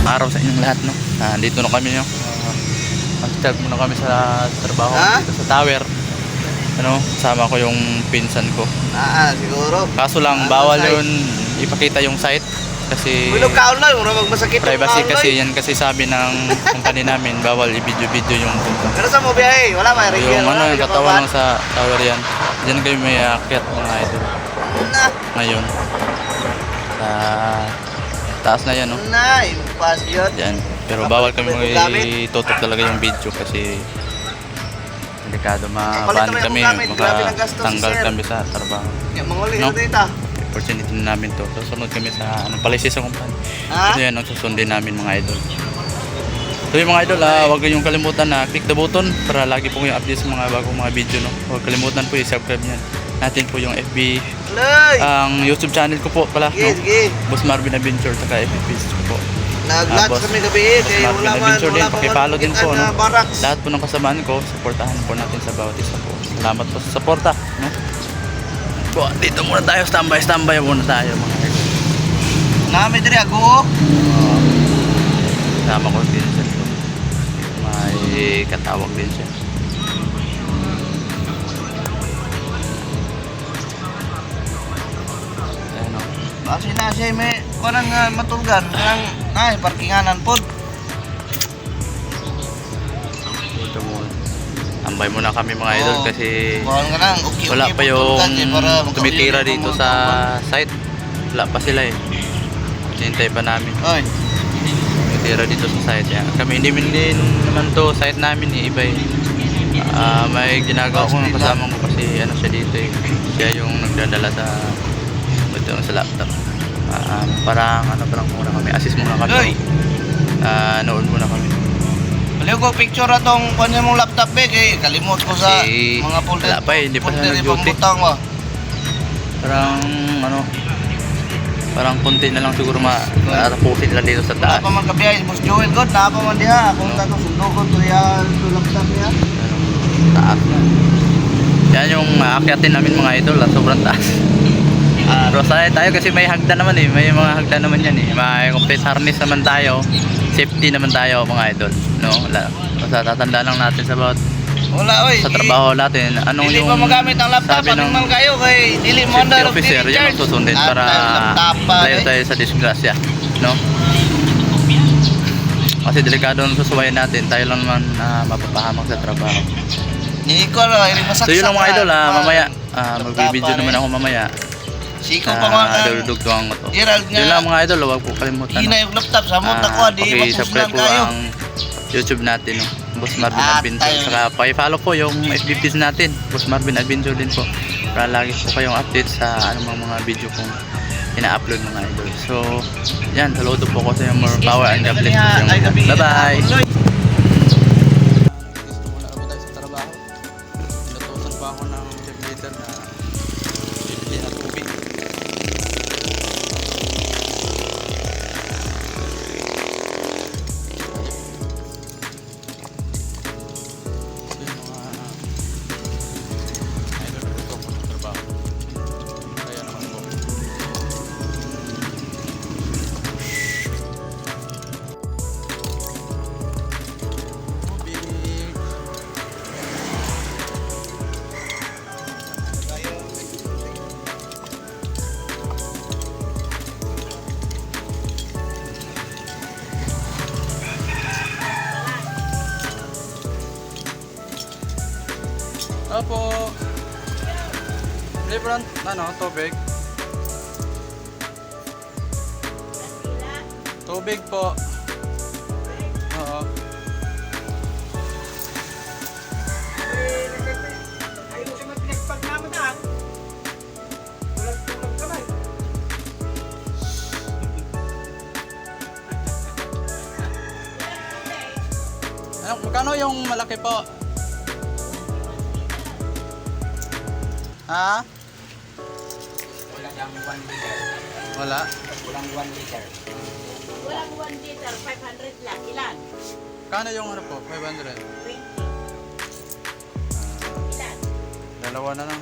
araw sa inyong lahat, no? Dito na kami, no? Mag-start muna kami sa trabaho dito sa tower. Ano, kasama ko yung pinsan ko. Siguro. Kaso lang, bawal yun ipakita yung site. Kasi Bilog ka online, mura magmasakit. privacy kasi yan, kasi sabi ng company namin, bawal i-video-video yung punta. Pero sa mo biyahe, wala ba? Yung ano, yung katawan lang sa tower yan. Diyan kayo may aakyat mga idol. Ngayon. Sa taas na yan, no? Impas yun. Yan. Pero bawal kami itutok talaga yung video kasi delikado, ma-ban kami, makatanggal kami sa trabaho. Yung mga ulit, No? dito. Opportunity namin to. Susunod kami sa policy sa company. So yan, susundin namin mga idol. So yung mga idol, huwag kayong kalimutan na click the button para lagi po yung update sa mga bagong mga video, no? Huwag kalimutan po i-subscribe niyan. Natin po yung FB, ang YouTube channel ko po pala, no? Boss Marvin Adventure, saka FB page ko po. Nag-vlog kami gabi, kaya wala man, wala pa pakipollow din po, no? Barracks. Lahat po ng kasamaan ko, supportahan po natin sa bawat isa po. Salamat po sa suporta, no? Po, dito muna tayo, standby muna tayo mga idol. Nami diri ako. Sama ko din siya. May katawag din siya. Ayan, no? Kasi na siya may parang matulgan ng parkinganan pod. Dito muna. Tambay muna kami mga idol kasi wala pa yung tumitira dito sa site. Wala pa sila eh. Hintay pa namin. Tumitira dito sa site yan. Kami hindi naman to site namin eh. Iba eh. May ginagawa ko ng kasama ko kasi ano siya dito eh. Siya yung nagdadala sa laptop. Parang muna kami. Assist muna kami. Noon muna kami. Baliw ko picture atong kanya mong laptop kay kalimot ko sa mga folder. Wala pa eh, hindi pa siya nag-duty. Parang konti na lang siguro matapusin lang dito sa taas. Napa man kabiyahe, Boss Joel God, napa man diha. Kung tato sundo ko to yan, to laptop niya. Taas na. Yan yung aakyatin namin mga idol, sobrang taas. Pero sanay tayo kasi may hagdan naman eh, may mga hagdan naman yan eh. May complete harness naman tayo. Safety naman tayo mga idol, no? Basta tatandaan lang natin sa bawat sa trabaho natin anong dili yung pa magamit ang laptop pag man kayo kay dili mo safety officer yung susundin para layo tayo sa disgrasya, no? Kasi delikado ang susuwayan natin, tayo lang naman mapapahamak sa trabaho. So yun lang mga idol, mamaya magbibideo naman ako mamaya. Siko pa mga dudugtuhan ko to. Yun lang mga idol, huwag po kalimutan. Hina yung laptop sa mota ko, di subscribe po ang YouTube natin, no? Boss Marvin Adventure. Saka pa-follow po yung FB page natin, Boss Marvin Adventure din po. Para lagi po kayong update sa anumang mga video kong ina-upload mga idol. So, yan, saludo po ko sa yung more power and God bless po. Bye-bye! Opo. Librang tubig. Tubig po. Oo. Ayaw siya magpinagpag naman na. Tulag kamay. Magkano yung malaki po? Ha? Wala lang 1 liter. Wala? Walang 1 liter. Walang 1 liter, 500 lang. Ilan? Kano yung ano po? 500? 20. Ilan? Dalawa na lang.